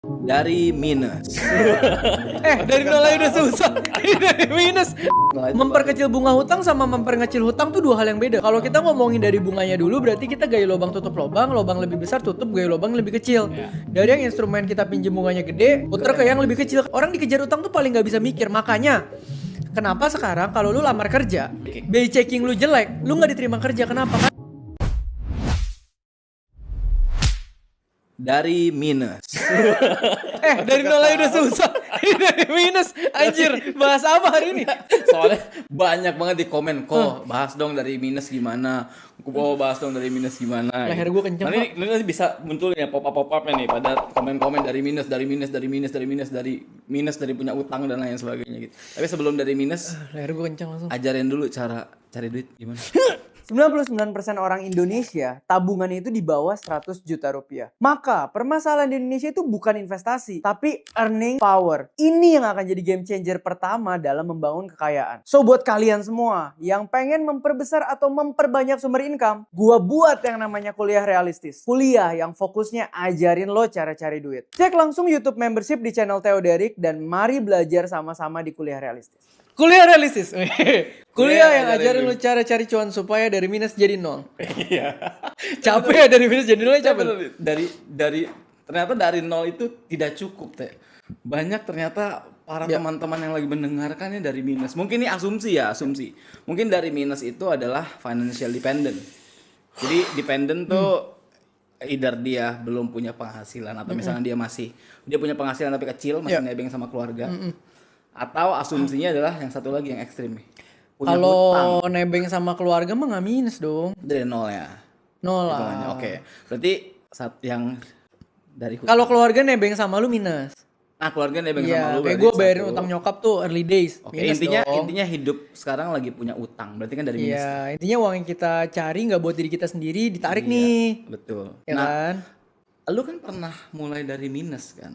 Dari minus. Dari nol aja udah susah. Dari minus. Memperkecil bunga hutang sama memperkecil hutang tuh dua hal yang beda. Kalau kita ngomongin dari bunganya dulu, berarti kita gaya lubang tutup lubang lebih besar tutup gaya lubang lebih kecil. Dari yang instrumen kita pinjem bunganya gede, puter ke yang lebih kecil. Orang dikejar utang tuh paling nggak bisa mikir. Makanya kenapa sekarang kalau lu lamar kerja, BI checking lu jelek, lu nggak diterima kerja. Kenapa? Dari minus. Dari nol aja udah susah. Dari minus. Anjir, bahas apa hari ini? Soalnya banyak banget di komen, kok bahas dong dari minus gimana. Kok bahas dong dari minus gimana. Leher gue kenceng, nanti bisa muncul ya pop-up-nya nih pada komen-komen dari minus dari punya utang dan lain sebagainya gitu. Tapi sebelum dari minus, Leher gue kenceng langsung. ajarin dulu cara cari duit gimana. 99% orang Indonesia tabungannya itu di bawah 100 juta rupiah. Maka permasalahan di Indonesia itu bukan investasi, tapi earning power. Ini yang akan jadi game changer pertama dalam membangun kekayaan. So buat kalian semua yang pengen memperbesar atau memperbanyak sumber income, gua buat yang namanya kuliah realistis. Kuliah yang fokusnya ajarin lo cara cari duit. Cek langsung YouTube membership di channel Theo Derek dan mari belajar sama-sama di kuliah realistis. Kuliah realistis. Kuliah yang ajarin ajarin lu cara cari cuan supaya dari minus jadi nol. Iya. Capek ya dari minus jadi nol, capek. Ternyata dari nol itu tidak cukup, Teh. Banyak ternyata para teman-teman yang lagi mendengarkannya dari minus. Mungkin ini asumsi. Mungkin dari minus itu adalah financial dependent. Jadi dependent tuh either dia belum punya penghasilan atau misalnya dia punya penghasilan tapi kecil, masih nebeng sama keluarga. Atau asumsinya adalah yang satu lagi yang ekstrim nih. Kalau nebeng sama keluarga mah nggak minus dong. Dari nol ya. Nol Hitungannya, lah. Oke. Berarti saat yang dari Kalau keluarga nebeng sama lu minus. keluarga nebeng sama Iya, lu. kayak berarti gue bayarin satu. utang nyokap tuh early days. Oke, Minus dong. intinya hidup sekarang lagi punya utang. Berarti kan dari minus. Iya, intinya uang yang kita cari nggak buat diri kita sendiri ditarik Iya, nih. Betul. Ya kan? Lu kan pernah mulai dari minus kan?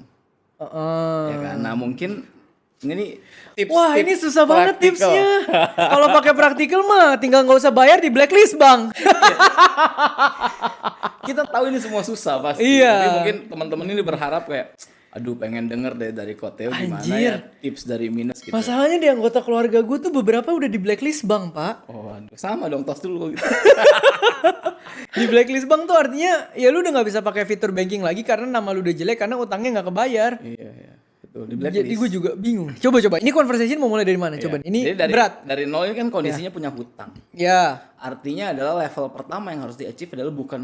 Heeh. Ya kan? Nah, mungkin ini tips. Wah, ini susah banget praktikal. tipsnya. Kalau pakai praktikal mah tinggal nggak usah bayar di blacklist, Bang. Kita tahu ini semua susah pasti. Iya. Tapi mungkin teman-teman ini berharap kayak, aduh pengen denger deh dari Koteo gimana Anjir. ya tips dari minus gitu. Masalahnya di anggota keluarga gue tuh beberapa udah di blacklist, Bang, Pak. Oh, aduh. Sama dong, tos dulu gitu. Di blacklist, Bang, tuh artinya ya lu udah nggak bisa pakai fitur banking lagi karena nama lu udah jelek karena utangnya nggak kebayar. Iya. Betul, di blacklist. Jadi gue juga bingung. Coba. Ini conversation mau mulai dari mana? Coba. Ini Jadi berat. dari nol ini kan kondisinya punya hutang. Ya. Artinya adalah level pertama yang harus di-achieve adalah bukan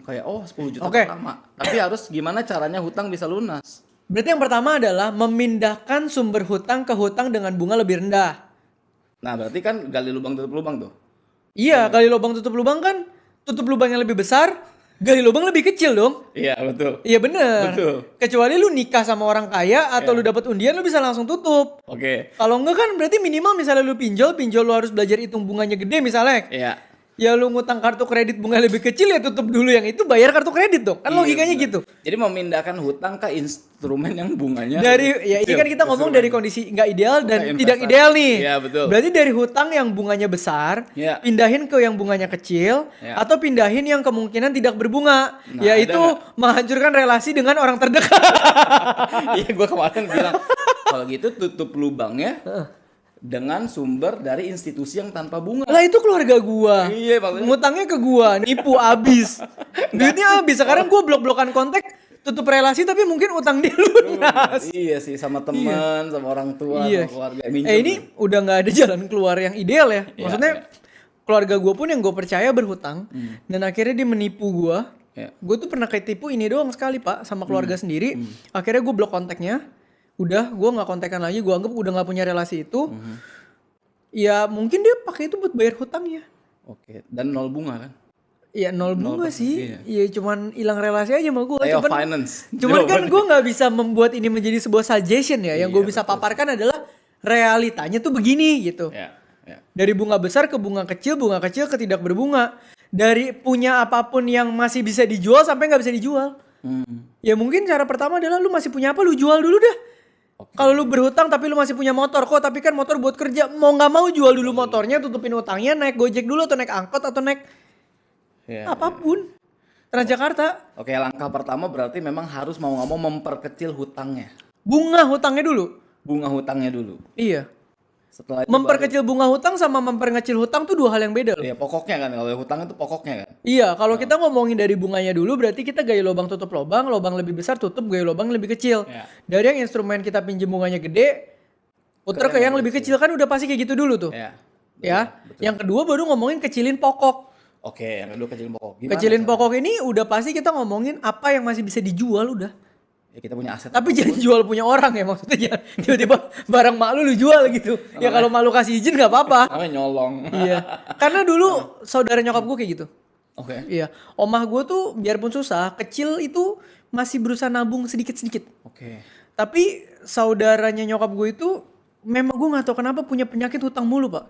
kayak 10 juta Oke. pertama. Tapi harus gimana caranya hutang bisa lunas. Berarti yang pertama adalah memindahkan sumber hutang ke hutang dengan bunga lebih rendah. Nah, berarti kan gali lubang tutup lubang tuh. Iya, gali lubang tutup lubang kan tutup lubang yang lebih besar, gali lubang lebih kecil dong. Iya, betul. Iya bener. Betul. Kecuali lu nikah sama orang kaya atau lu dapat undian lu bisa langsung tutup. Oke. Kalau enggak kan berarti minimal misalnya lu pinjol lu harus belajar hitung bunganya gede misalnya. Iya. Ya lu ngutang kartu kredit bunga lebih kecil ya tutup dulu yang itu bayar kartu kredit dong. Kan Iya, logikanya benar. gitu. Jadi memindahkan hutang ke instrumen yang bunganya Dari ya ini kecil. kan kita ngomong dari kondisi nggak ideal dan Nah, tidak investasi. ideal nih. Iya, betul. Berarti dari hutang yang bunganya besar, Iya. pindahin ke yang bunganya kecil, Iya. atau pindahin yang kemungkinan tidak berbunga, Nah, yaitu ada menghancurkan relasi dengan orang terdekat. Iya, gue kemarin bilang kalau gitu tutup lubangnya dengan sumber dari institusi yang tanpa bunga. Lah itu keluarga gua. Iya, maksudnya. Ngutangnya ke gua, nipu abis. Duitnya abis. Sekarang gua blok-blokan kontak, tutup relasi tapi mungkin utang dia lunas. Iya sih, sama teman, sama orang tua, Iya. sama keluarga. Minjem. Ini udah nggak ada jalan keluar yang ideal ya. Maksudnya keluarga gue pun yang gue percaya berhutang dan akhirnya dia menipu gue. Iya. Gue tuh pernah ketipu ini doang sekali pak sama keluarga sendiri. Akhirnya gue blok kontaknya. Udah gue nggak kontekan lagi. Gue anggap udah nggak punya relasi itu. Ya mungkin dia pakai itu buat bayar hutangnya. Oke, dan nol bunga kan? Ya nol bunga sih. iya. Iya cuman hilang relasi aja sama gue. Theo Finance. Cuman kan gue nggak bisa membuat ini menjadi sebuah suggestion ya. Yang gue Iya, bisa paparkan adalah realitanya tuh begini gitu. Ya. Dari bunga besar ke bunga kecil ke tidak berbunga. Dari punya apapun yang masih bisa dijual sampai nggak bisa dijual. Ya mungkin cara pertama adalah lu masih punya apa lu jual dulu dah. Kalau lu berhutang tapi lu masih punya motor kok, tapi kan motor buat kerja, mau nggak mau jual dulu motornya, tutupin utangnya, naik Gojek dulu atau naik angkot atau naik Ya, apapun. Transjakarta. Oke, langkah pertama berarti memang harus mau nggak mau memperkecil hutangnya. Bunga hutangnya dulu. Bunga hutangnya dulu. Iya. Setelah itu Memperkecil bunga hutang sama memperkecil hutang tuh dua hal yang beda loh. ya pokoknya kan, kalau hutang itu pokoknya kan. Iya, kalau kita ngomongin dari bunganya dulu berarti kita gaya lubang tutup lubang lebih besar tutup gaya lubang lebih kecil. Ya. Dari yang instrumen kita pinjem bunganya gede, puter ke yang lebih kecil kan udah pasti kayak gitu dulu tuh. Ya. Ya. Yang kedua baru ngomongin kecilin pokok. Oke, yang kedua kecilin pokok. Gimana Kecilin caranya? pokok ini udah pasti kita ngomongin apa yang masih bisa dijual udah. Ya kita punya aset. Tapi jangan jual punya orang ya, maksudnya jangan tiba-tiba barang mak lu jual gitu. Ya kalau mak lu kasih izin nggak apa-apa. Namanya nyolong. Iya. Karena dulu saudara nyokap gue kayak gitu. Oke. Iya. Omah gue tuh biarpun susah, kecil itu masih berusaha nabung sedikit-sedikit. Oke. Tapi saudaranya nyokap gue itu memang gue nggak tahu kenapa punya penyakit hutang mulu, Pak.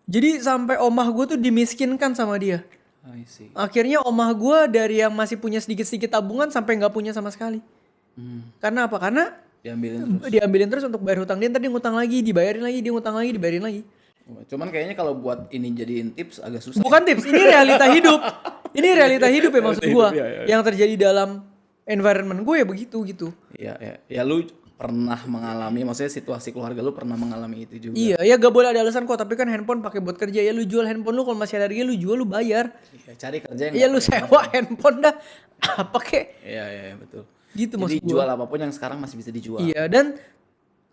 Jadi sampai omah gue tuh dimiskinkan sama dia. I see. Akhirnya omah gue dari yang masih punya sedikit-sedikit tabungan sampai nggak punya sama sekali. Karena apa? Karena Diambilin terus. terus untuk bayar hutang dia, ntar dia ngutang lagi, dibayarin lagi, dia ngutang lagi, dibayarin lagi. Cuman kayaknya kalau buat ini jadiin tips agak susah. Bukan tips, ini realita hidup. Ini realita hidup ya maksud Realita gue. hidup, ya. Yang terjadi dalam environment gue ya begitu gitu. Iya, ya. Ya lu pernah mengalami, maksudnya situasi keluarga lu pernah mengalami itu juga. Iya, ya gak boleh ada alasan kok. Tapi kan handphone pakai buat kerja ya, lu jual handphone lu kalau masih ada harga lu jual, lu bayar. Iya, cari kerja yang Iya, nggak lu sewa handphone dah. Apa kek? Iya, betul. Gitu Jadi maksud gue. jual apapun yang sekarang masih bisa dijual. Iya, dan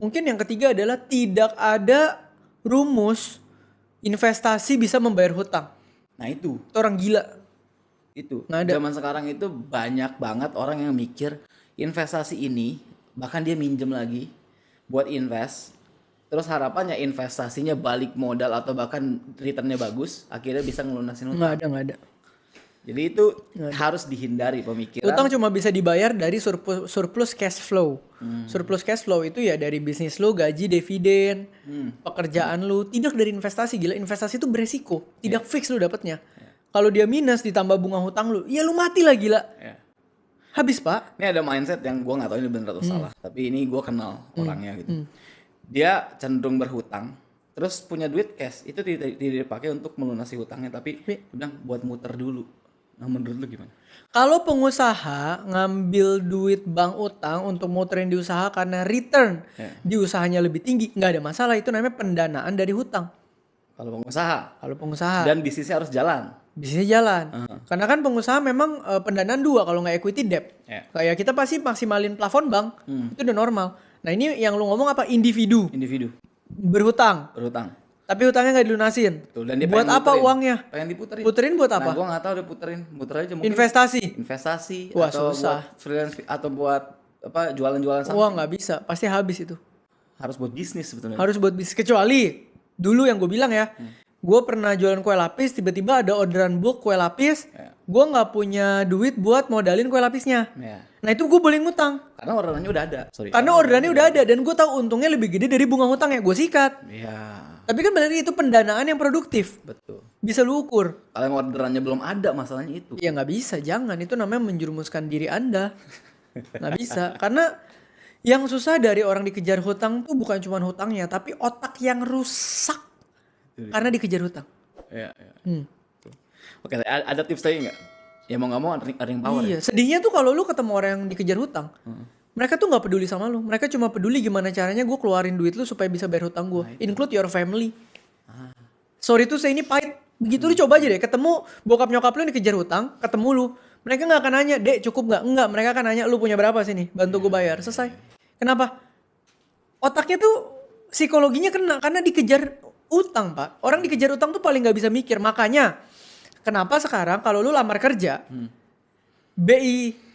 mungkin yang ketiga adalah tidak ada rumus investasi bisa membayar hutang. Nah itu Orang gila. Nggak ada. Zaman sekarang itu banyak banget orang yang mikir investasi ini, bahkan dia minjem lagi buat invest. Terus harapannya investasinya balik modal atau bahkan returnnya bagus, akhirnya bisa ngelunasin hutang. Nggak ada. Jadi itu harus dihindari pemikiran. Hutang cuma bisa dibayar dari surplus cash flow. Surplus cash flow itu ya dari bisnis lu, gaji, dividen, pekerjaan lu, tidak dari investasi. Gila, investasi itu beresiko, tidak fix lu dapatnya. Kalau dia minus ditambah bunga hutang lu, ya lu mati lah gila. Ya. Habis, Pak. Ini ada mindset yang gua nggak tahu ini benar atau salah, tapi ini gua kenal orangnya gitu. Dia cenderung berhutang, terus punya duit cash, itu tidak dipakai untuk melunasi hutangnya, tapi bilang buat muter dulu. Nah menurut lu gimana? Kalau pengusaha ngambil duit bank utang untuk muterin di usaha karena return di usahanya lebih tinggi, nggak ada masalah. Itu namanya pendanaan dari hutang. Kalau pengusaha Kalau pengusaha dan bisnisnya harus jalan. bisnisnya jalan. Karena kan pengusaha memang pendanaan dua kalau nggak equity debt. Kayak kita pasti maksimalin plafon bank, itu udah normal. Nah ini yang lu ngomong apa? Individu berhutang. Tapi hutangnya nggak dilunasin. Betul, dan dia buat pengen apa muterin. uangnya? Pengen diputerin. Puterin buat apa? Nah, gua nggak tahu dia puterin. Muter aja mungkin. Investasi Wah, atau susah. buat freelance atau buat apa jualan-jualan Wah nggak bisa, pasti habis itu. Harus buat bisnis sebetulnya. Harus buat bisnis. Kecuali dulu yang gue bilang ya, gue pernah jualan kue lapis, tiba-tiba ada orderan bulk kue lapis, gue nggak punya duit buat modalin kue lapisnya. Nah itu gue boleh ngutang. Karena orderannya udah ada. Karena orderannya udah ada dan gue tahu untungnya lebih gede dari bunga hutangnya, gue sikat. Iya. Tapi kan berarti itu pendanaan yang produktif. Betul. Bisa lu ukur. Kalau yang orderannya belum ada, masalahnya itu. Ya nggak bisa, jangan. Itu namanya menjerumuskan diri Anda. Nggak bisa. Karena yang susah dari orang dikejar hutang tuh bukan cuma hutangnya, tapi otak yang rusak karena dikejar hutang. Iya. Oke, ada tips lagi nggak? Ya mau nggak mau earning power. Iya, sedihnya tuh kalau lu ketemu orang yang dikejar hutang. Mereka tuh nggak peduli sama lu. Mereka cuma peduli gimana caranya gue keluarin duit lu supaya bisa bayar hutang gue. Include your family. Sorry tuh saya ini pahit. Begitu lu coba aja deh. Ketemu bokap nyokap lu yang dikejar hutang. Ketemu lu. Mereka nggak akan nanya, Dek cukup nggak? Enggak. Mereka akan nanya, lu punya berapa sih nih? Bantu gue bayar. Selesai. Kenapa? Otaknya tuh psikologinya kena. Karena dikejar utang, Pak. Orang dikejar utang tuh paling nggak bisa mikir. Makanya kenapa sekarang kalau lu lamar kerja, BI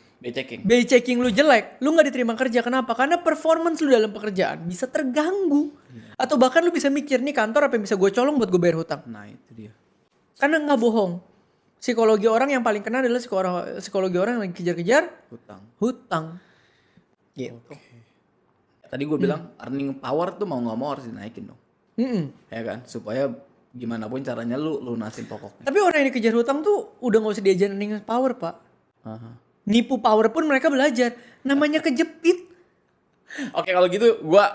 checking lu jelek, lu nggak diterima kerja. Kenapa? Karena performance lu dalam pekerjaan bisa terganggu. Atau bahkan lu bisa mikir, nih kantor apa yang bisa gue colong buat gue bayar hutang. Nah itu dia. Karena nggak bohong. Psikologi orang yang paling kena adalah psikologi orang yang lagi kejar-kejar hutang. Gitu. Tadi gue bilang earning power tuh mau nggak mau harus dinaikin dong. Ya kan? Supaya gimana pun caranya lu lunasin pokoknya. Tapi orang yang dikejar hutang tuh udah nggak usah diajarin earning power, Pak. Nipu power pun mereka belajar. Namanya kejepit. Oke, kalau gitu gua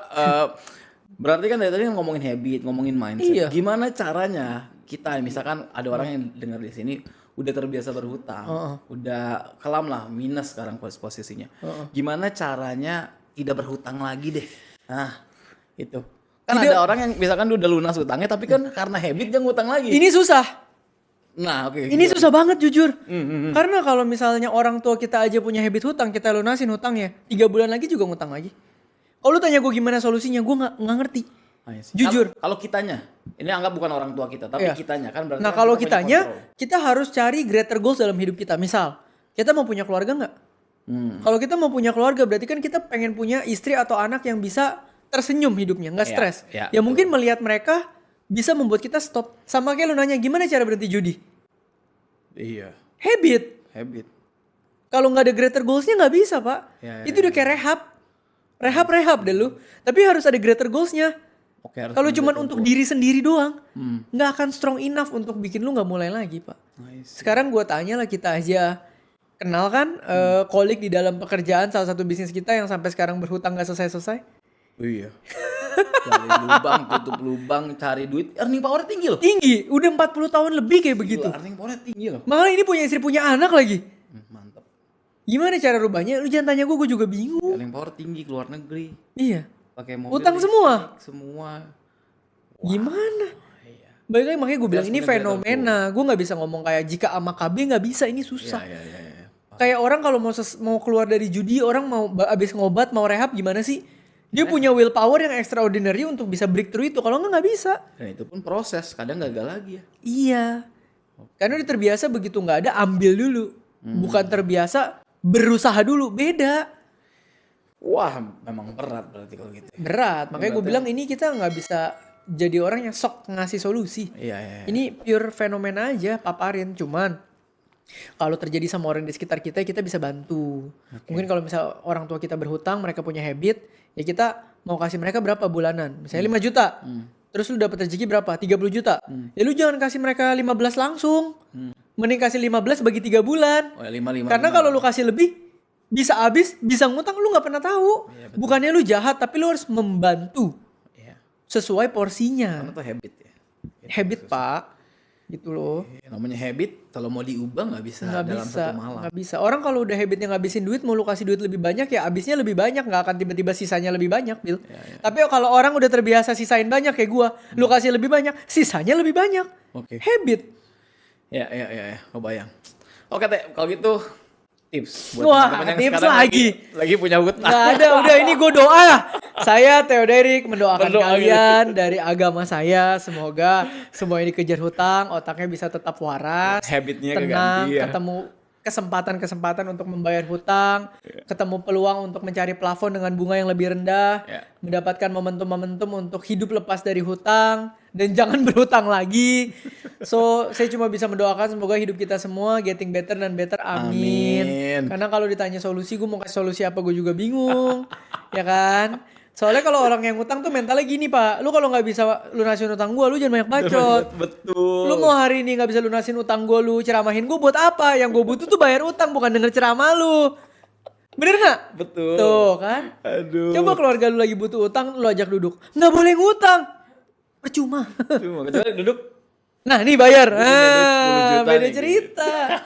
berarti kan dari tadi ngomongin habit, ngomongin mindset. Iya. Gimana caranya kita misalkan ada orang yang dengar di sini, udah terbiasa berhutang, udah kelam lah minus sekarang posisinya. Gimana caranya tidak berhutang lagi deh? Nah, itu. Kan ada orang yang misalkan udah lunas hutangnya tapi kan karena habit dia ngutang lagi. Ini susah. Nah, oke. Ini susah banget jujur. Karena kalau misalnya orang tua kita aja punya habit hutang, kita lunasin hutangnya, 3 bulan lagi juga ngutang lagi. Kalau lu tanya gue gimana solusinya, gue nggak ngerti. Jujur. Kalau kitanya, ini anggap bukan orang tua kita, tapi kitanya kan berarti. Nah kan kalau kita punya kitanya, kontrol. kita harus cari greater goals dalam hidup kita. Misal, kita mau punya keluarga nggak? Kalau kita mau punya keluarga, berarti kan kita pengen punya istri atau anak yang bisa tersenyum hidupnya, nggak stres. Ya mungkin melihat mereka bisa membuat kita stop. Sama kayak lu nanya, gimana cara berhenti judi? Iya. Habit. Kalau nggak ada greater goalsnya nggak bisa, Pak. Itu udah kayak rehab deh lu. Tapi harus ada greater goalsnya. Kalau cuma untuk diri sendiri doang, nggak akan strong enough untuk bikin lu nggak mulai lagi, Pak. Sekarang gue tanya lah, kita aja kenal kan kolik di dalam pekerjaan salah satu bisnis kita yang sampai sekarang berhutang nggak selesai-selesai. Oh iya. Cari lubang, tutup lubang, cari duit, earning power tinggi loh. Tinggi, udah 40 tahun lebih kayak begitu. Earning power tinggi loh. Malah ini punya istri, punya anak lagi. Mantap. Gimana cara rubahnya? Lu jangan tanya gue juga bingung. Earning power tinggi keluar negeri. Iya. Pakai mobil. Utang listrik, semua. Semua. Gimana? Iya. Baik lagi makanya gue bilang ini Benar-benar fenomena. Gue nggak bisa ngomong kayak jika sama KB nggak bisa, ini susah. Iya. Kayak orang kalau mau keluar dari judi, orang mau abis ngobat mau rehab gimana sih? Dia punya willpower yang extraordinary untuk bisa breakthrough itu. Kalau nggak bisa. Dan itu pun proses, kadang gagal lagi ya. Iya. Karena udah terbiasa begitu nggak ada ambil dulu. Bukan terbiasa berusaha dulu, beda. Wah, memang berat berarti kalau gitu. Berat. Makanya gue bilang ini kita nggak bisa jadi orang yang sok ngasih solusi. Iya. Ini pure fenomena aja, paparin. Cuman kalau terjadi sama orang di sekitar kita, kita bisa bantu. Mungkin kalau misal orang tua kita berhutang, mereka punya habit, ya kita mau kasih mereka berapa bulanan. Misalnya 5 juta. Terus lu dapat rezeki berapa? 30 juta. Ya lu jangan kasih mereka 15 langsung. Mending kasih 15 bagi 3 bulan. Oh, ya, 5. Karena kalau lu kasih lebih, bisa habis, bisa ngutang, lu gak pernah tahu. Iya, Bukannya lu jahat, tapi lu harus membantu. Iya. Sesuai porsinya. Karena itu habit ya. Habit, Pak. Gitu loh. Namanya habit, kalau mau diubah nggak bisa dalam satu malam. Nggak bisa. Orang kalau udah habitnya ngabisin duit, mau lu kasih duit lebih banyak, ya habisnya lebih banyak. Nggak akan tiba-tiba sisanya lebih banyak, Bil. Tapi kalau orang udah terbiasa sisain banyak kayak gua, lu kasih lebih banyak, sisanya lebih banyak. Oke. Habit. Ya, kebayang. Oke, Teh, kalau gitu tips Wah, teman-teman yang tips sekarang lagi punya hutang. Nggak ada, udah ini gue doa. Saya Theoderik mendoakan Berdoa kalian dari agama saya. Semoga semua ini kejar hutang, otaknya bisa tetap waras, Habitnya tenang, keganti ya. ketemu kesempatan-kesempatan untuk membayar hutang, ketemu peluang untuk mencari plafon dengan bunga yang lebih rendah, mendapatkan momentum-momentum untuk hidup lepas dari hutang, dan jangan berhutang lagi. So, saya cuma bisa mendoakan semoga hidup kita semua getting better dan better. Amin. Karena kalau ditanya solusi, gue mau kasih solusi apa gue juga bingung. Ya kan? Soalnya kalau orang yang ngutang tuh mentalnya gini, Pak. Lu kalau nggak bisa lunasin utang gue, lu jangan banyak bacot. Betul. Lu mau hari ini nggak bisa lunasin utang gue, lu ceramahin gue buat apa? Yang gue butuh tuh bayar utang, bukan denger ceramah lu. Bener nggak? Betul. Tuh kan? Aduh. Coba keluarga lu lagi butuh utang, lu ajak duduk. Nggak boleh ngutang. Percuma. Kecuali duduk. Nah, nih bayar. Beda nih. cerita.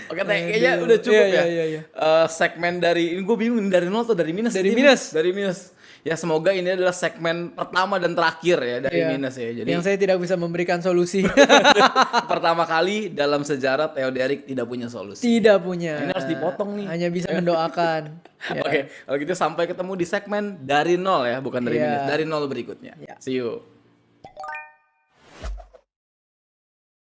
Oke, Teh, kayaknya udah cukup ya. Iya. Segmen dari ini gue bingung dari nol atau dari minus? Dari Ini minus. Dari minus. Ya semoga ini adalah segmen pertama dan terakhir ya dari minus ya. Jadi Yang saya tidak bisa memberikan solusi. pertama kali dalam sejarah Theoderik tidak punya solusi. Tidak punya. Ini harus dipotong nih. Hanya bisa mendoakan. Ya. Oke, kalau gitu sampai ketemu di segmen dari nol ya, bukan dari Iya. minus, dari nol berikutnya. Ya. See you.